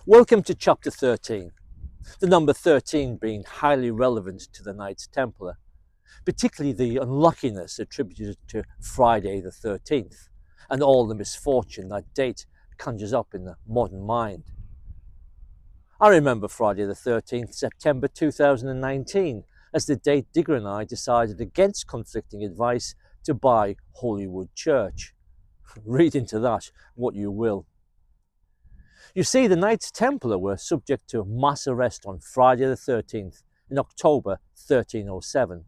Welcome to chapter 13, the number 13 being highly relevant to the Knights Templar, particularly the unluckiness attributed to Friday the 13th and all the misfortune that date conjures up in the modern mind. I remember Friday the 13th, September 2019, as the date Digger and I decided against conflicting advice to buy Holywood Church. Read into that what you will. You see, the Knights Templar were subject to mass arrest on Friday the 13th in October 1307,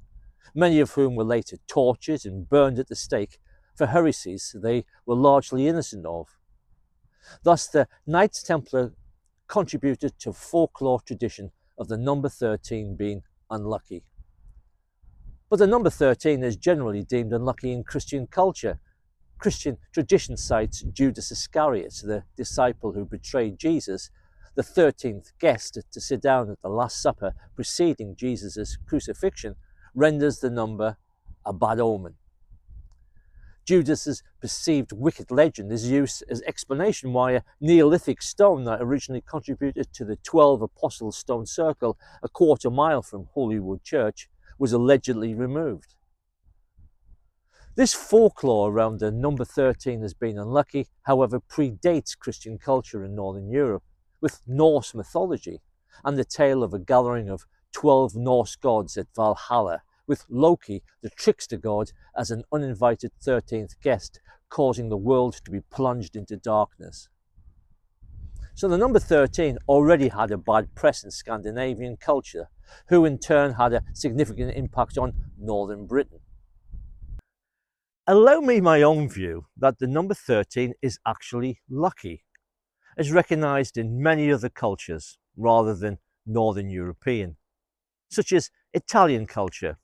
many of whom were later tortured and burned at the stake for heresies they were largely innocent of. Thus, the Knights Templar contributed to folklore tradition of the number 13 being unlucky. But the number 13 is generally deemed unlucky in Christian culture. Christian tradition cites Judas Iscariot, the disciple who betrayed Jesus, the 13th guest to sit down at the Last Supper preceding Jesus' crucifixion, renders the number a bad omen. Judas's perceived wicked legend is used as explanation why a Neolithic stone that originally contributed to the 12 Apostles stone circle a quarter mile from Holywood Church was allegedly removed. This folklore around the number 13 as being unlucky, however, predates Christian culture in Northern Europe, with Norse mythology and the tale of a gathering of 12 Norse gods at Valhalla, with Loki, the trickster god, as an uninvited 13th guest, causing the world to be plunged into darkness. So the number 13 already had a bad press in Scandinavian culture, who in turn had a significant impact on Northern Britain. Allow me my own view that the number 13 is actually lucky, as recognised in many other cultures rather than Northern European, such as Italian culture.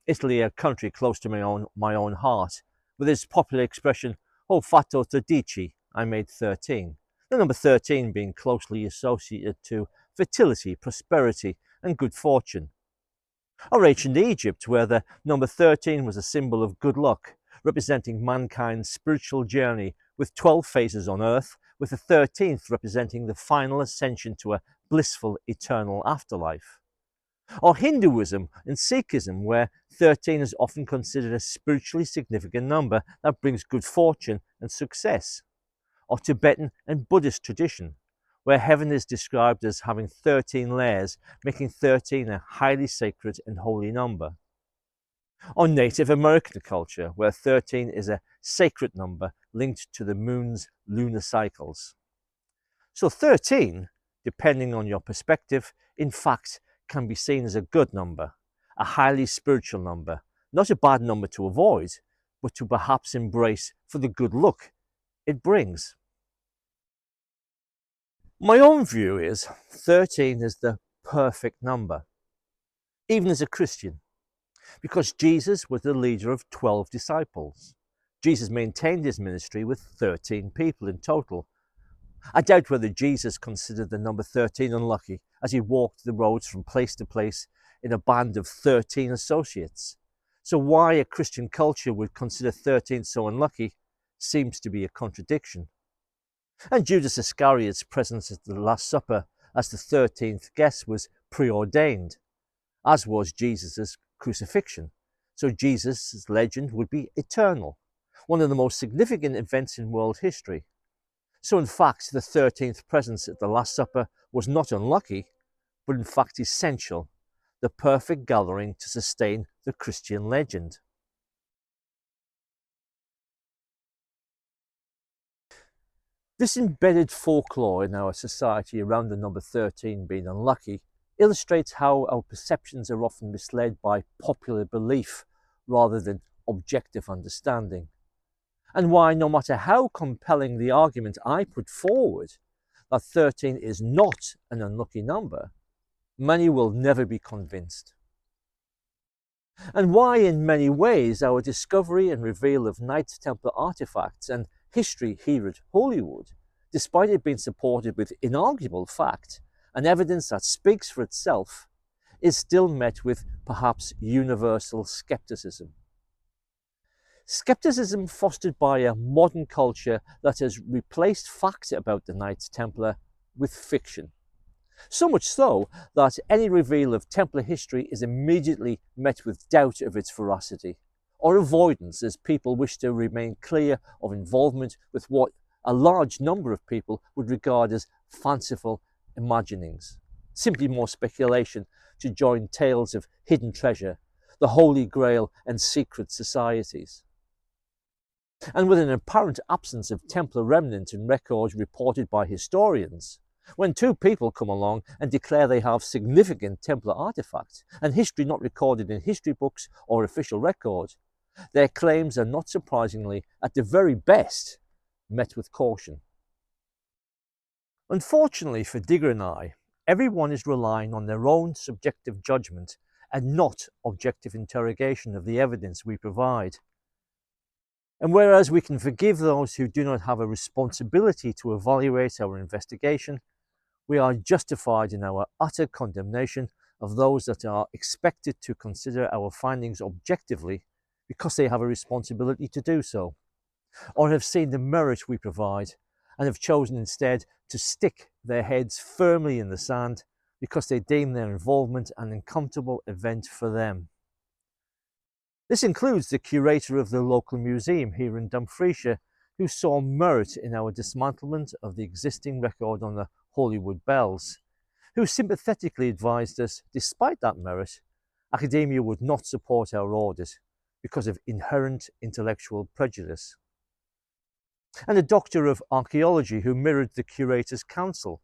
Italy, a country close to my own heart, with its popular expression, "Ho fatto 13, I made 13", the number 13 being closely associated to fertility, prosperity and good fortune. Or ancient Egypt, where the number 13 was a symbol of good luck, representing mankind's spiritual journey with 12 phases on earth, with the 13th representing the final ascension to a blissful eternal afterlife. Or Hinduism and Sikhism, where 13 is often considered a spiritually significant number that brings good fortune and success. Or Tibetan and Buddhist tradition, where heaven is described as having 13 layers, making 13 a highly sacred and holy number. Or Native American culture, where 13 is a sacred number linked to the moon's lunar cycles. So 13, depending on your perspective, in fact can be seen as a good number, a highly spiritual number, not a bad number to avoid, but to perhaps embrace for the good luck it brings. My own view is 13 is the perfect number, even as a Christian, because Jesus was the leader of 12 disciples. Jesus maintained his ministry with 13 people in total. I doubt whether Jesus considered the number 13 unlucky as he walked the roads from place to place in a band of 13 associates. So why a Christian culture would consider 13 so unlucky seems to be a contradiction. And Judas Iscariot's presence at the Last Supper as the 13th guest was preordained, as was Jesus' crucifixion. So Jesus' legend would be eternal, one of the most significant events in world history. So in fact, the 13th presence at the Last Supper was not unlucky, but in fact essential, the perfect gathering to sustain the Christian legend. This embedded folklore in our society around the number 13 being unlucky illustrates how our perceptions are often misled by popular belief rather than objective understanding, and why, no matter how compelling the argument I put forward that 13 is not an unlucky number, many will never be convinced. And why, in many ways, our discovery and reveal of Knights Templar artifacts and history here at Holywood, despite it being supported with inarguable fact and evidence that speaks for itself, is still met with perhaps universal skepticism. Skepticism fostered by a modern culture that has replaced fact about the Knights Templar with fiction. So much so that any reveal of Templar history is immediately met with doubt of its veracity, or avoidance as people wish to remain clear of involvement with what a large number of people would regard as fanciful imaginings. Simply more speculation to join tales of hidden treasure, the Holy Grail and secret societies. And with an apparent absence of Templar remnant in records reported by historians, when two people come along and declare they have significant Templar artifacts and history not recorded in history books or official records, their claims are not surprisingly, at the very best, met with caution. Unfortunately for Digger and I, everyone is relying on their own subjective judgment and not objective interrogation of the evidence we provide. And whereas we can forgive those who do not have a responsibility to evaluate our investigation, we are justified in our utter condemnation of those that are expected to consider our findings objectively because they have a responsibility to do so, or have seen the merit we provide and have chosen instead to stick their heads firmly in the sand because they deem their involvement an uncomfortable event for them. This includes the curator of the local museum here in Dumfriesshire, who saw merit in our dismantlement of the existing record on the Holywood bells, who sympathetically advised us, despite that merit, academia would not support our audit because of inherent intellectual prejudice. And a doctor of archaeology who mirrored the curator's counsel,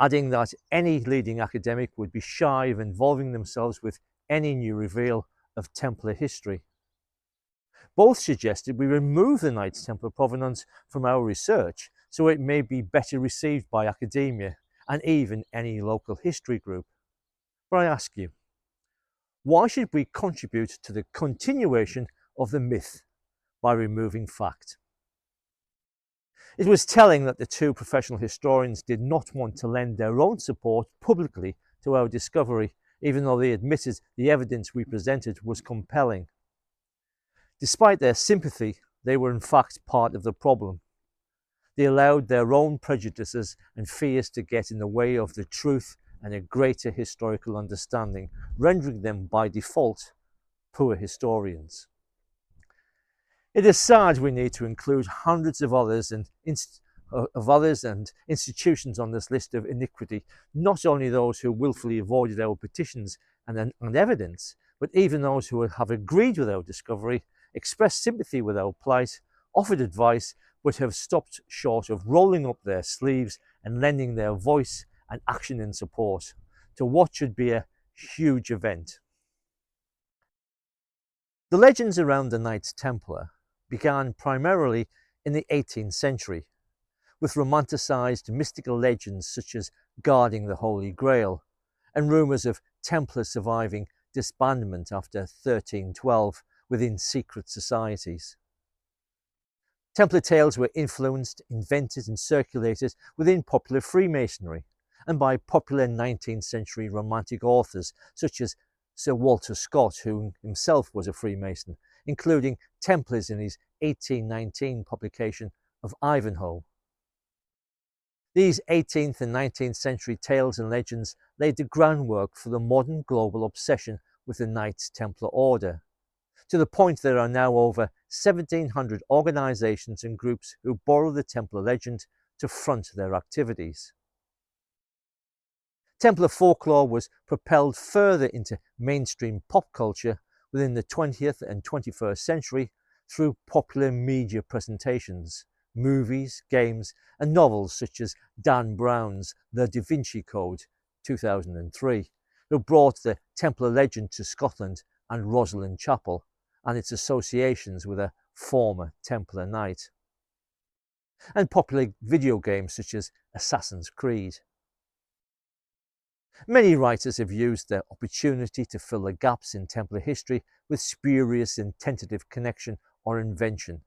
adding that any leading academic would be shy of involving themselves with any new reveal of Templar history. Both suggested we remove the Knights Templar provenance from our research so it may be better received by academia and even any local history group. But I ask you, why should we contribute to the continuation of the myth by removing fact? It was telling that the two professional historians did not want to lend their own support publicly to our discovery, even though they admitted the evidence we presented was compelling. Despite their sympathy, they were in fact part of the problem. They allowed their own prejudices and fears to get in the way of the truth and a greater historical understanding, rendering them by default poor historians. It is sad we need to include hundreds of others and institutions on this list of iniquity, not only those who willfully avoided our petitions and evidence, but even those who have agreed with our discovery, expressed sympathy with our plight, offered advice, but have stopped short of rolling up their sleeves and lending their voice and action in support to what should be a huge event. The legends around the Knights Templar began primarily in the 18th century, with romanticised mystical legends such as guarding the Holy Grail, and rumours of Templar surviving disbandment after 1312 within secret societies. Templar tales were influenced, invented and circulated within popular Freemasonry and by popular 19th century romantic authors such as Sir Walter Scott, who himself was a Freemason, including Templars in his 1819 publication of Ivanhoe. These 18th and 19th century tales and legends laid the groundwork for the modern global obsession with the Knights Templar Order, to the point there are now over 1,700 organisations and groups who borrow the Templar legend to front their activities. Templar folklore was propelled further into mainstream pop culture within the 20th and 21st century through popular media presentations, movies, games and novels such as Dan Brown's The Da Vinci Code 2003, who brought the Templar legend to Scotland, and Rosslyn Chapel and its associations with a former Templar knight, and popular video games such as Assassin's Creed. Many writers have used their opportunity to fill the gaps in Templar history with spurious and tentative connection or invention.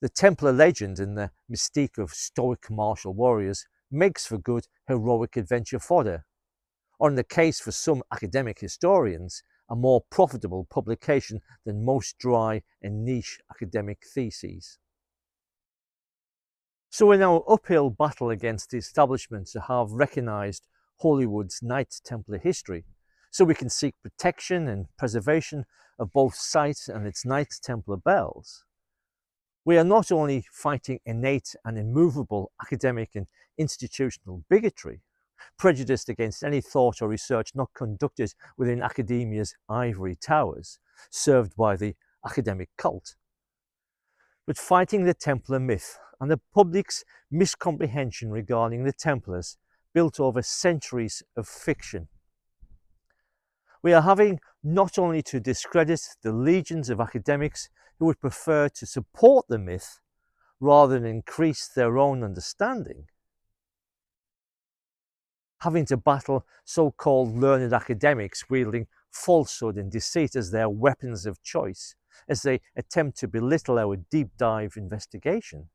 The Templar legend and the mystique of stoic martial warriors makes for good heroic adventure fodder, or in the case for some academic historians, a more profitable publication than most dry and niche academic theses. So in our uphill battle against the establishment to have recognised Hollywood's Knights Templar history, so we can seek protection and preservation of both site and its Knights Templar bells, we are not only fighting innate and immovable academic and institutional bigotry, prejudiced against any thought or research not conducted within academia's ivory towers, served by the academic cult, but fighting the Templar myth and the public's miscomprehension regarding the Templars built over centuries of fiction. We are having not only to discredit the legions of academics who would prefer to support the myth rather than increase their own understanding, having to battle so-called learned academics wielding falsehood and deceit as their weapons of choice as they attempt to belittle our deep dive investigation,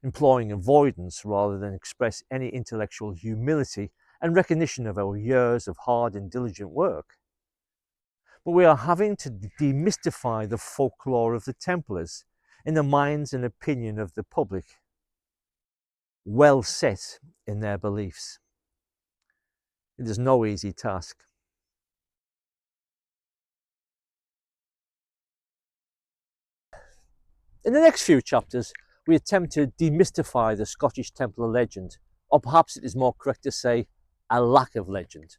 employing avoidance rather than express any intellectual humility and recognition of our years of hard and diligent work. But we are having to demystify the folklore of the Templars in the minds and opinion of the public, well set in their beliefs. It is no easy task. In the next few chapters, we attempt to demystify the Scottish Templar legend, or perhaps it is more correct to say, a lack of legend.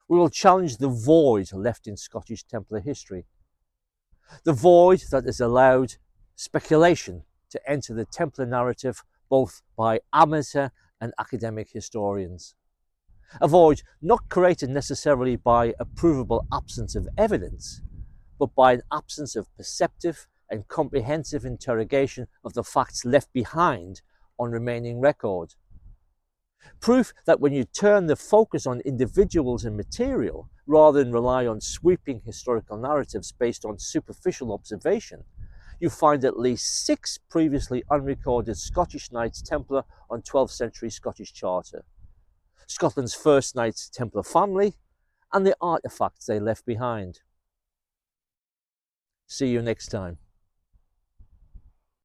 We will challenge the void left in Scottish Templar history, the void that has allowed speculation to enter the Templar narrative both by amateur and academic historians. A void not created necessarily by a provable absence of evidence, but by an absence of perceptive and comprehensive interrogation of the facts left behind on remaining record. Proof that when you turn the focus on individuals and material, rather than rely on sweeping historical narratives based on superficial observation, you find at least 6 previously unrecorded Scottish Knights Templar on 12th century Scottish Charter, Scotland's first Knights Templar family, and the artefacts they left behind. See you next time.